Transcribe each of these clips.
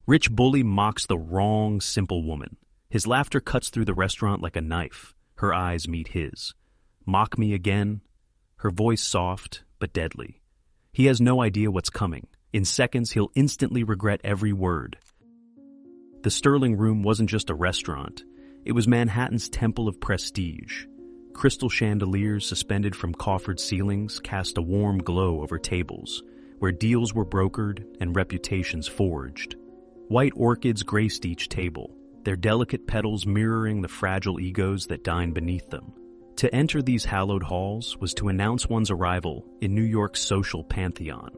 Rich bully mocks the wrong, simple woman. His laughter cuts through the restaurant like a knife. Her eyes meet his. Mock me again? Her voice soft, but deadly. He has no idea what's coming. In seconds, he'll instantly regret every word. The Sterling Room wasn't just a restaurant. It was Manhattan's temple of prestige. Crystal chandeliers suspended from coffered ceilings cast a warm glow over tables, where deals were brokered and reputations forged. White orchids graced each table, their delicate petals mirroring the fragile egos that dine beneath them. To enter these hallowed halls was to announce one's arrival in New York's social pantheon.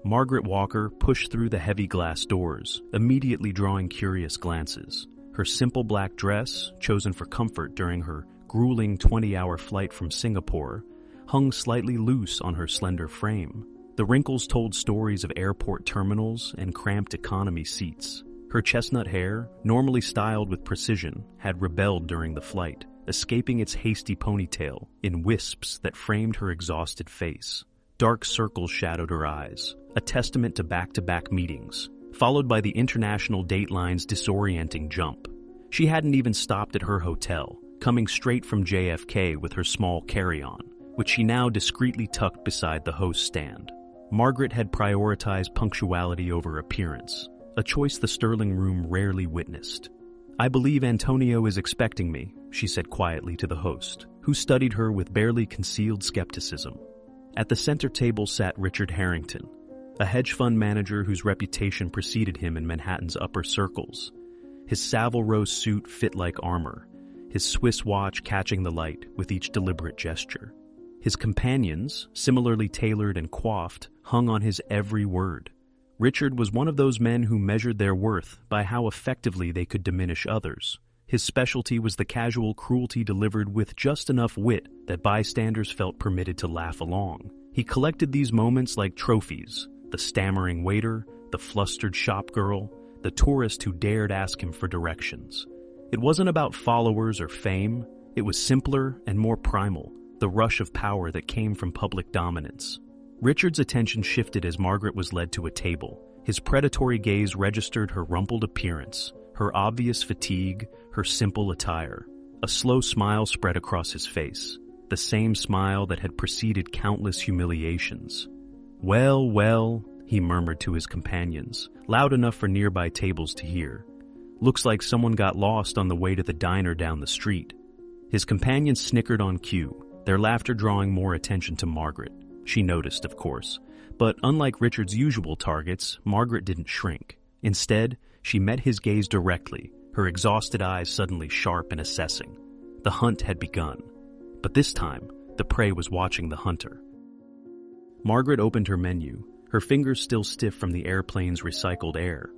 Margaret Walker pushed through the heavy glass doors, immediately drawing curious glances. Her simple black dress, chosen for comfort during her grueling 20-hour flight from Singapore, hung slightly loose on her slender frame. The wrinkles told stories of airport terminals and cramped economy seats. Her chestnut hair, normally styled with precision, had rebelled during the flight, escaping its hasty ponytail in wisps that framed her exhausted face. Dark circles shadowed her eyes, a testament to back-to-back meetings, followed by the international dateline's disorienting jump. She hadn't even stopped at her hotel, coming straight from JFK with her small carry-on, which she now discreetly tucked beside the host stand. Margaret had prioritized punctuality over appearance, a choice the Sterling Room rarely witnessed. "I believe Antonio is expecting me," she said quietly to the host, who studied her with barely concealed skepticism. At the center table sat Richard Harrington, a hedge fund manager whose reputation preceded him in Manhattan's upper circles. His Savile Row suit fit like armor, his Swiss watch catching the light with each deliberate gesture. His companions, similarly tailored and coiffed, hung on his every word. Richard was one of those men who measured their worth by how effectively they could diminish others. His specialty was the casual cruelty delivered with just enough wit that bystanders felt permitted to laugh along. He collected these moments like trophies: the stammering waiter, the flustered shop girl, the tourist who dared ask him for directions. It wasn't about followers or fame. It was simpler and more primal, the rush of power that came from public dominance. Richard's attention shifted as Margaret was led to a table. His predatory gaze registered her rumpled appearance, her obvious fatigue, her simple attire. A slow smile spread across his face, the same smile that had preceded countless humiliations. "Well, well," he murmured to his companions, loud enough for nearby tables to hear. "Looks like someone got lost on the way to the diner down the street." His companions snickered on cue, their laughter drawing more attention to Margaret. She noticed, of course, but unlike Richard's usual targets, Margaret didn't shrink. Instead, she met his gaze directly, her exhausted eyes suddenly sharp and assessing. The hunt had begun, but this time, the prey was watching the hunter. Margaret opened her menu, her fingers still stiff from the airplane's recycled air.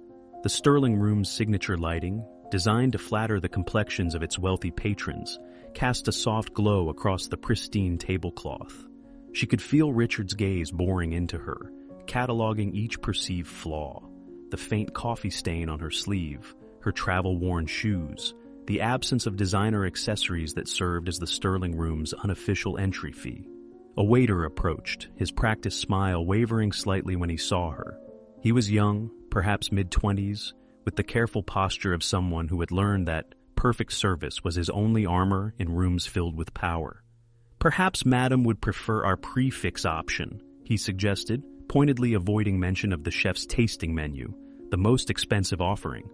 The Sterling Room's signature lighting, designed to flatter the complexions of its wealthy patrons, cast a soft glow across the pristine tablecloth. She could feel Richard's gaze boring into her, cataloging each perceived flaw: the faint coffee stain on her sleeve, her travel-worn shoes, the absence of designer accessories that served as the Sterling Room's unofficial entry fee. A waiter approached, his practiced smile wavering slightly when he saw her. He was young, perhaps mid-20s, with the careful posture of someone who had learned that perfect service was his only armor in rooms filled with power. "Perhaps Madam would prefer our prefix option," he suggested, pointedly avoiding mention of the chef's tasting menu, the most expensive offering.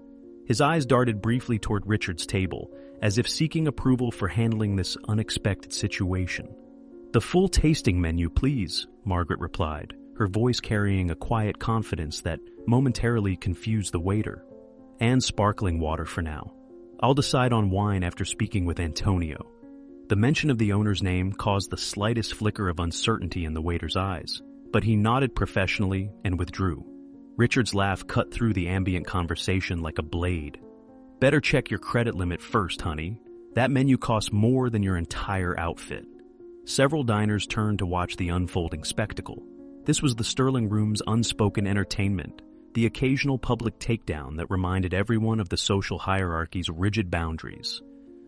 His eyes darted briefly toward Richard's table, as if seeking approval for handling this unexpected situation. "The full tasting menu, please," Margaret replied, her voice carrying a quiet confidence that momentarily confused the waiter. "And sparkling water for now. I'll decide on wine after speaking with Antonio." The mention of the owner's name caused the slightest flicker of uncertainty in the waiter's eyes, but he nodded professionally and withdrew. Richard's laugh cut through the ambient conversation like a blade. "Better check your credit limit first, honey. That menu costs more than your entire outfit." Several diners turned to watch the unfolding spectacle. This was the Sterling Room's unspoken entertainment, the occasional public takedown that reminded everyone of the social hierarchy's rigid boundaries.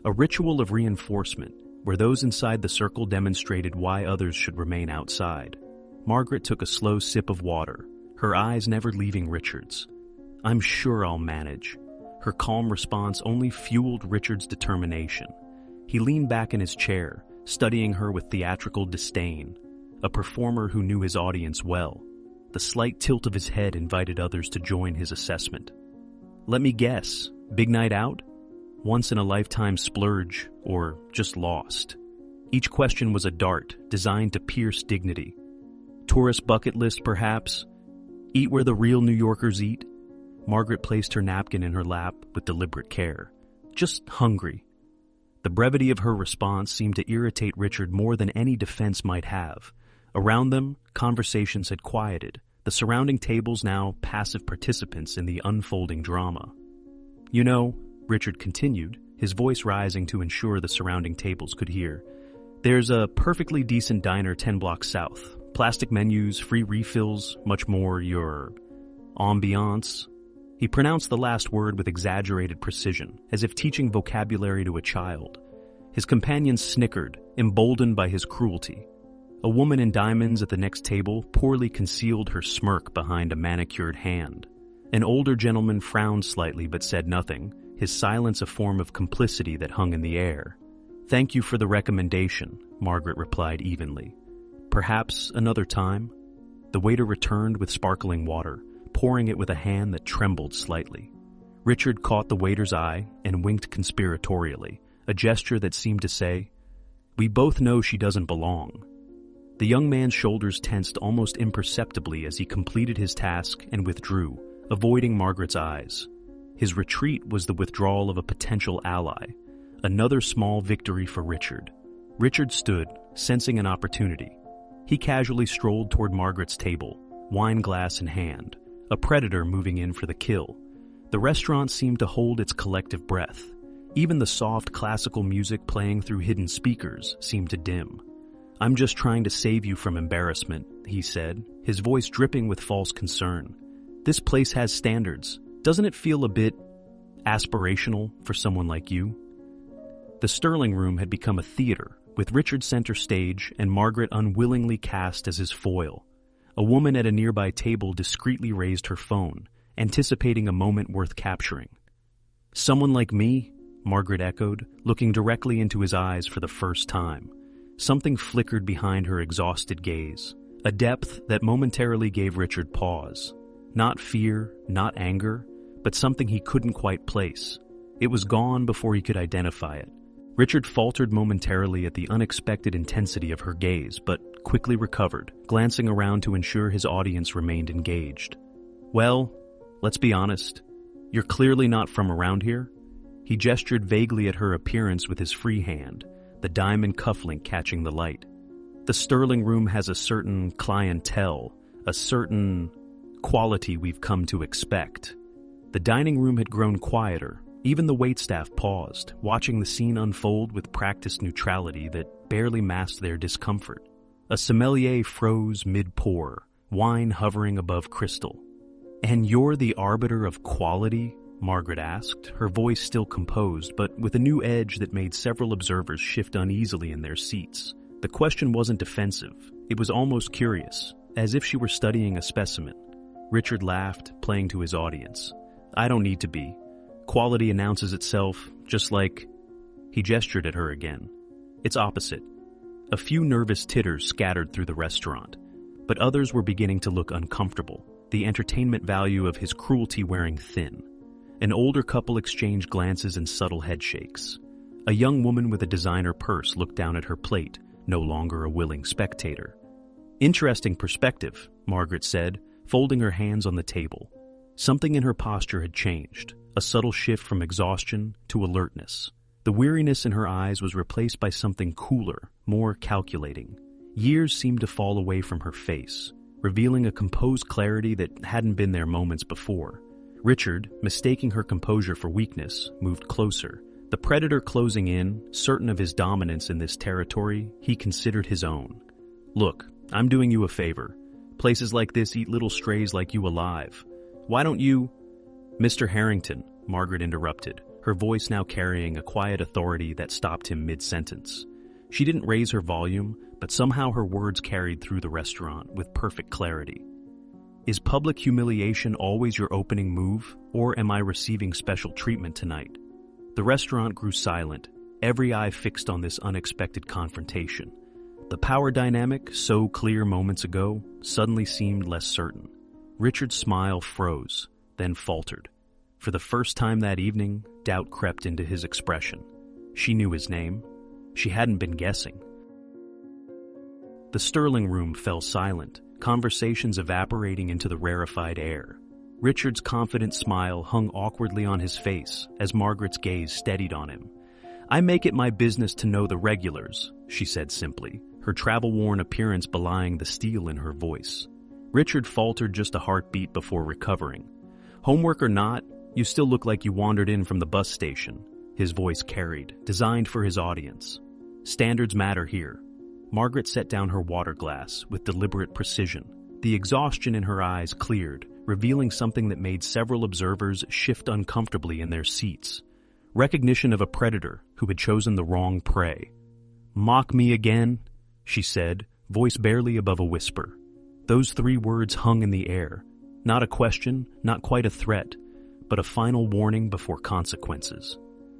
A ritual of reinforcement, where those inside the circle demonstrated why others should remain outside. Margaret took a slow sip of water, her eyes never leaving Richard's. I'm sure I'll manage." Her calm response only fueled Richard's determination. He leaned back in his chair, studying her with theatrical disdain, a performer who knew his audience well. The slight tilt of his head invited others to join his assessment. "Let me guess, big night out? Once-in-a-lifetime splurge, or just lost?" Each question was a dart, designed to pierce dignity. "Tourist bucket list, perhaps? Eat where the real New Yorkers eat?" Margaret placed her napkin in her lap with deliberate care. "Just hungry." The brevity of her response seemed to irritate Richard more than any defense might have. Around them, conversations had quieted, the surrounding tables now passive participants in the unfolding drama. "You know," Richard continued, his voice rising to ensure the surrounding tables could hear, "there's a perfectly decent diner 10 blocks south. Plastic menus, free refills, much more your ambiance." He pronounced the last word with exaggerated precision, as if teaching vocabulary to a child. His companions snickered, emboldened by his cruelty. A woman in diamonds at the next table poorly concealed her smirk behind a manicured hand. An older gentleman frowned slightly but said nothing, his silence a form of complicity that hung in the air. "Thank you for the recommendation," Margaret replied evenly. "Perhaps another time?" The waiter returned with sparkling water, pouring it with a hand that trembled slightly. Richard caught the waiter's eye and winked conspiratorially, a gesture that seemed to say, "We both know she doesn't belong." The young man's shoulders tensed almost imperceptibly as he completed his task and withdrew, avoiding Margaret's eyes. His retreat was the withdrawal of a potential ally, another small victory for Richard. Richard stood, sensing an opportunity. He casually strolled toward Margaret's table, wine glass in hand, a predator moving in for the kill. The restaurant seemed to hold its collective breath. Even the soft classical music playing through hidden speakers seemed to dim. "I'm just trying to save you from embarrassment," he said, his voice dripping with false concern. "This place has standards. Doesn't it feel a bit aspirational for someone like you?" The Sterling Room had become a theater, with Richard center stage and Margaret unwillingly cast as his foil. A woman at a nearby table discreetly raised her phone, anticipating a moment worth capturing. "Someone like me?" Margaret echoed, looking directly into his eyes for the first time. Something flickered behind her exhausted gaze, a depth that momentarily gave Richard pause. Not fear, not anger, but something he couldn't quite place. It was gone before he could identify it. Richard faltered momentarily at the unexpected intensity of her gaze, but quickly recovered, glancing around to ensure his audience remained engaged. "Well, let's be honest. You're clearly not from around here?" He gestured vaguely at her appearance with his free hand, the diamond cufflink catching the light. "The Sterling Room has a certain clientele, a certain quality we've come to expect." The dining room had grown quieter. Even the waitstaff paused, watching the scene unfold with practiced neutrality that barely masked their discomfort. A sommelier froze mid-pour, wine hovering above crystal. "And you're the arbiter of quality?" Margaret asked, her voice still composed, but with a new edge that made several observers shift uneasily in their seats. The question wasn't defensive. It was almost curious, as if she were studying a specimen. Richard laughed, playing to his audience. "I don't need to be. Quality announces itself, just like..." He gestured at her again. "It's opposite." A few nervous titters scattered through the restaurant, but others were beginning to look uncomfortable, the entertainment value of his cruelty wearing thin. An older couple exchanged glances and subtle headshakes. A young woman with a designer purse looked down at her plate, no longer a willing spectator. "Interesting perspective," Margaret said, folding her hands on the table. Something in her posture had changed, a subtle shift from exhaustion to alertness. The weariness in her eyes was replaced by something cooler, more calculating. Years seemed to fall away from her face, revealing a composed clarity that hadn't been there moments before. Richard, mistaking her composure for weakness, moved closer. The predator closing in, certain of his dominance in this territory he considered his own. "Look, I'm doing you a favor. Places like this eat little strays like you alive. Why don't you—" "Mr. Harrington," Margaret interrupted, her voice now carrying a quiet authority that stopped him mid-sentence. She didn't raise her volume, but somehow her words carried through the restaurant with perfect clarity. Is public humiliation always your opening move, or am I receiving special treatment tonight? The restaurant grew silent, every eye fixed on this unexpected confrontation. The power dynamic, so clear moments ago, suddenly seemed less certain. Richard's smile froze, then faltered. For the first time that evening, doubt crept into his expression. She knew his name. She hadn't been guessing. The Sterling room fell silent, conversations evaporating into the rarefied air. Richard's confident smile hung awkwardly on his face as Margaret's gaze steadied on him. "I make it my business to know the regulars," she said simply, her travel-worn appearance belying the steel in her voice. Richard faltered just a heartbeat before recovering. "Homework or not, you still look like you wandered in from the bus station," his voice carried, designed for his audience. "Standards matter here." Margaret set down her water glass with deliberate precision. The exhaustion in her eyes cleared, revealing something that made several observers shift uncomfortably in their seats. Recognition of a predator who had chosen the wrong prey. "Mock me again?" she said, voice barely above a whisper. Those 3 words hung in the air. Not a question, not quite a threat, but a final warning before consequences.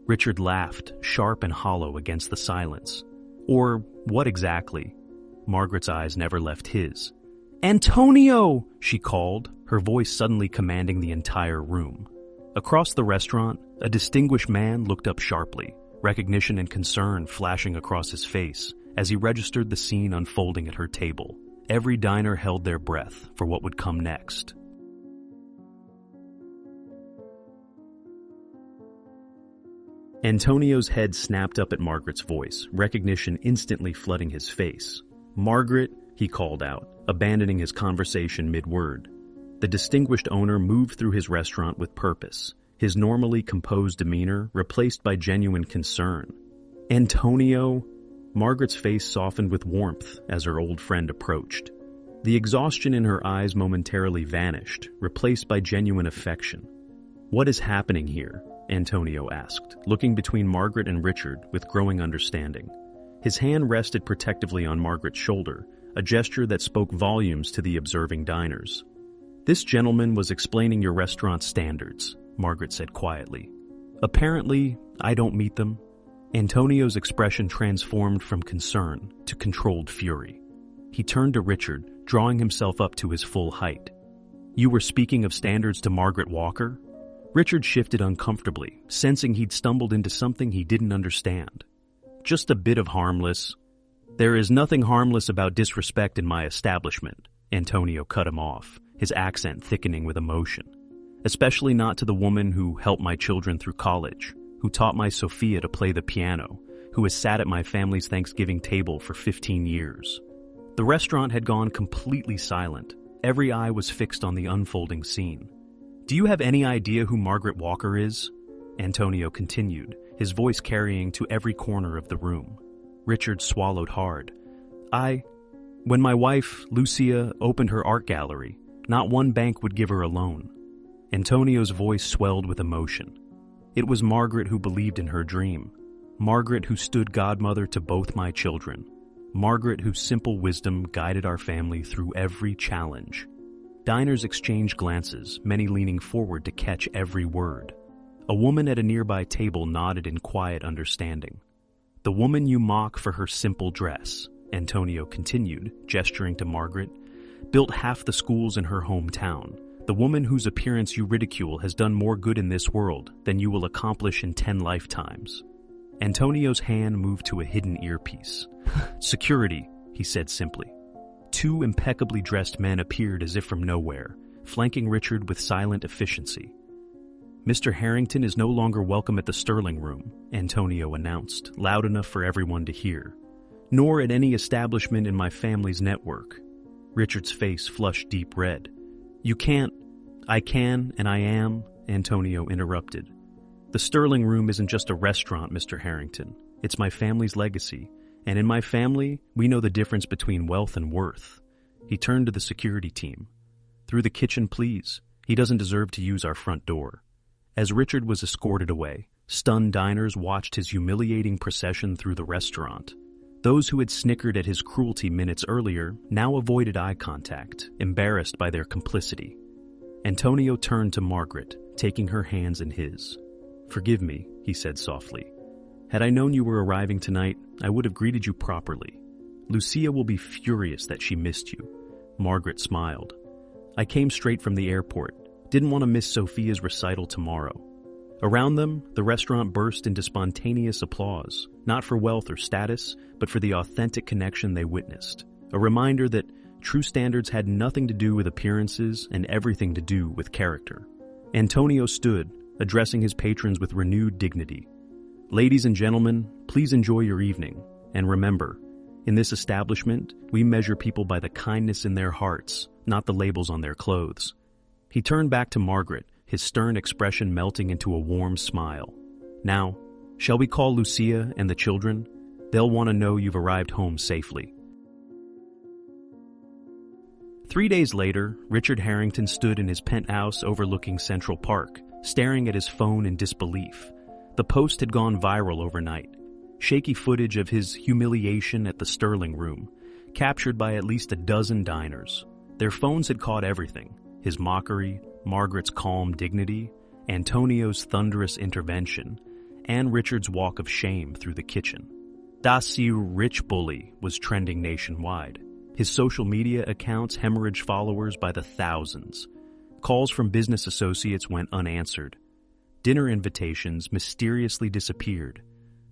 Richard laughed, sharp and hollow against the silence. Or what exactly? Margaret's eyes never left his. "Antonio!" she called, her voice suddenly commanding the entire room. Across the restaurant, a distinguished man looked up sharply, recognition and concern flashing across his face as he registered the scene unfolding at her table. Every diner held their breath for what would come next. Antonio's head snapped up at Margaret's voice, recognition instantly flooding his face. "Margaret," he called out, abandoning his conversation mid-word. The distinguished owner moved through his restaurant with purpose, his normally composed demeanor replaced by genuine concern. "Antonio?" Margaret's face softened with warmth as her old friend approached. The exhaustion in her eyes momentarily vanished, replaced by genuine affection. "What is happening here?" Antonio asked, looking between Margaret and Richard with growing understanding. His hand rested protectively on Margaret's shoulder, a gesture that spoke volumes to the observing diners. "This gentleman was explaining your restaurant's standards," Margaret said quietly. "Apparently, I don't meet them." Antonio's expression transformed from concern to controlled fury. He turned to Richard, drawing himself up to his full height. "You were speaking of standards to Margaret Walker?" Richard shifted uncomfortably, sensing he'd stumbled into something he didn't understand. "Just a bit of harmless." "There is nothing harmless about disrespect in my establishment," Antonio cut him off, his accent thickening with emotion. "Especially not to the woman who helped my children through college, who taught my Sophia to play the piano, who has sat at my family's Thanksgiving table for 15 years. The restaurant had gone completely silent. Every eye was fixed on the unfolding scene. "Do you have any idea who Margaret Walker is?" Antonio continued, his voice carrying to every corner of the room. Richard swallowed hard. When my wife, Lucia, opened her art gallery, not one bank would give her a loan." Antonio's voice swelled with emotion. "It was Margaret who believed in her dream. Margaret who stood godmother to both my children. Margaret whose simple wisdom guided our family through every challenge." Diners exchanged glances, many leaning forward to catch every word. A woman at a nearby table nodded in quiet understanding. "The woman you mock for her simple dress," Antonio continued, gesturing to Margaret, "built half the schools in her hometown. The woman whose appearance you ridicule has done more good in this world than you will accomplish in 10 lifetimes. Antonio's hand moved to a hidden earpiece. "Security," he said simply. 2 impeccably dressed men appeared as if from nowhere, flanking Richard with silent efficiency. "Mr. Harrington is no longer welcome at the Sterling room," Antonio announced, loud enough for everyone to hear. "Nor at any establishment in my family's network." Richard's face flushed deep red. "You can't—" "I can, and I am," Antonio interrupted. "The Sterling room isn't just a restaurant, Mr. Harrington. It's my family's legacy. And in my family, we know the difference between wealth and worth." He turned to the security team. "Through the kitchen, please. He doesn't deserve to use our front door." As Richard was escorted away, stunned diners watched his humiliating procession through the restaurant. Those who had snickered at his cruelty minutes earlier now avoided eye contact, embarrassed by their complicity. Antonio turned to Margaret, taking her hands in his. "Forgive me," he said softly. "Had I known you were arriving tonight, I would have greeted you properly. Lucia will be furious that she missed you." Margaret smiled. "I came straight from the airport. Didn't want to miss Sophia's recital tomorrow." Around them, the restaurant burst into spontaneous applause, not for wealth or status, but for the authentic connection they witnessed. A reminder that true standards had nothing to do with appearances and everything to do with character. Antonio stood, addressing his patrons with renewed dignity. "Ladies and gentlemen, please enjoy your evening. And remember, in this establishment, we measure people by the kindness in their hearts, not the labels on their clothes." He turned back to Margaret, his stern expression melting into a warm smile. "Now, shall we call Lucia and the children? They'll want to know you've arrived home safely." 3 days later, Richard Harrington stood in his penthouse overlooking Central Park, staring at his phone in disbelief. The post had gone viral overnight. Shaky footage of his humiliation at the Sterling Room, captured by at least a dozen diners. Their phones had caught everything: his mockery, Margaret's calm dignity, Antonio's thunderous intervention, and Richard's walk of shame through the kitchen. "Das you rich bully" was trending nationwide. His social media accounts hemorrhaged followers by the thousands. Calls from business associates went unanswered. Dinner invitations mysteriously disappeared.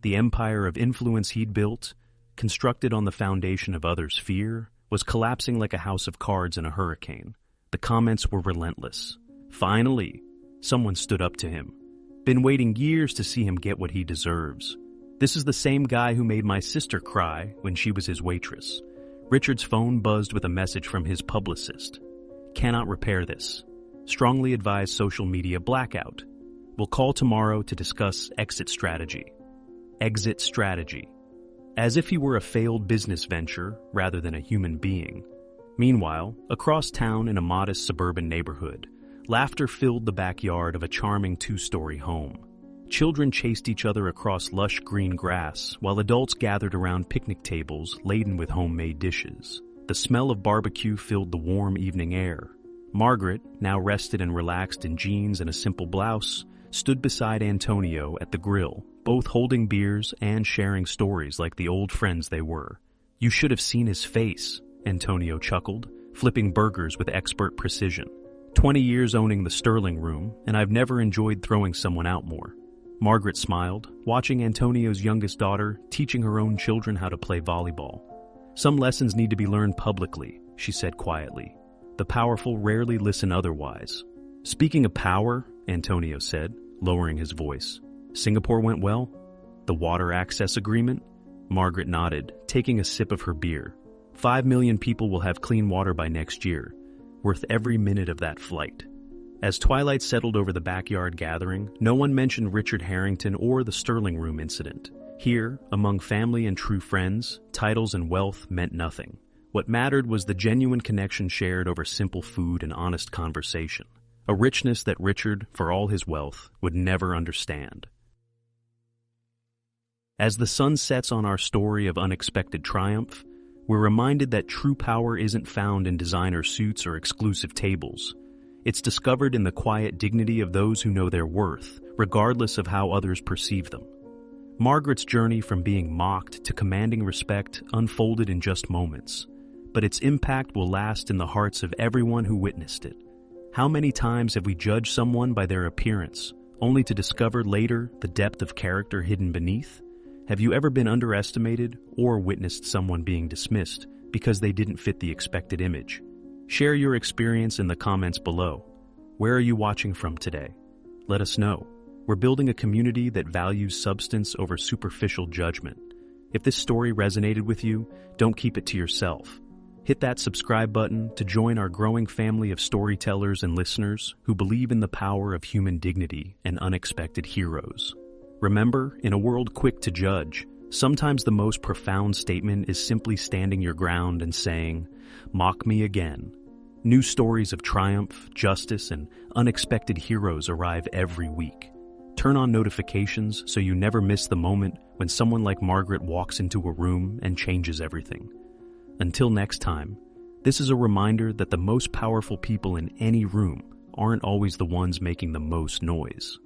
The empire of influence he'd built, constructed on the foundation of others' fear, was collapsing like a house of cards in a hurricane. The comments were relentless. Finally, someone stood up to him. "Been waiting years to see him get what he deserves. This is the same guy who made my sister cry when she was his waitress." Richard's phone buzzed with a message from his publicist. "Cannot repair this. Strongly advise social media blackout. We'll call tomorrow to discuss exit strategy." Exit strategy. As if he were a failed business venture rather than a human being. Meanwhile, across town in a modest suburban neighborhood, laughter filled the backyard of a charming 2-story home. Children chased each other across lush green grass, while adults gathered around picnic tables laden with homemade dishes. The smell of barbecue filled the warm evening air. Margaret, now rested and relaxed in jeans and a simple blouse, stood beside Antonio at the grill, both holding beers and sharing stories like the old friends they were. "You should have seen his face," Antonio chuckled, flipping burgers with expert precision. 20 years owning the Sterling Room, and I've never enjoyed throwing someone out more." Margaret smiled, watching Antonio's youngest daughter teaching her own children how to play volleyball. "Some lessons need to be learned publicly," she said quietly. "The powerful rarely listen otherwise." "Speaking of power," Antonio said, lowering his voice, "Singapore went well? The water access agreement?" Margaret nodded, taking a sip of her beer. 5 million people will have clean water by next year, worth every minute of that flight. As twilight settled over the backyard gathering, no one mentioned Richard Harrington or the Sterling Room incident. Here, among family and true friends, titles and wealth meant nothing. What mattered was the genuine connection shared over simple food and honest conversation, a richness that Richard, for all his wealth, would never understand. As the sun sets on our story of unexpected triumph, we're reminded that true power isn't found in designer suits or exclusive tables. It's discovered in the quiet dignity of those who know their worth, regardless of how others perceive them. Margaret's journey from being mocked to commanding respect unfolded in just moments, but its impact will last in the hearts of everyone who witnessed it. How many times have we judged someone by their appearance, only to discover later the depth of character hidden beneath? Have you ever been underestimated or witnessed someone being dismissed because they didn't fit the expected image? Share your experience in the comments below. Where are you watching from today? Let us know. We're building a community that values substance over superficial judgment. If this story resonated with you, don't keep it to yourself. Hit that subscribe button to join our growing family of storytellers and listeners who believe in the power of human dignity and unexpected heroes. Remember, in a world quick to judge, sometimes the most profound statement is simply standing your ground and saying, "Mock me again." New stories of triumph, justice, and unexpected heroes arrive every week. Turn on notifications so you never miss the moment when someone like Margaret walks into a room and changes everything. Until next time, this is a reminder that the most powerful people in any room aren't always the ones making the most noise.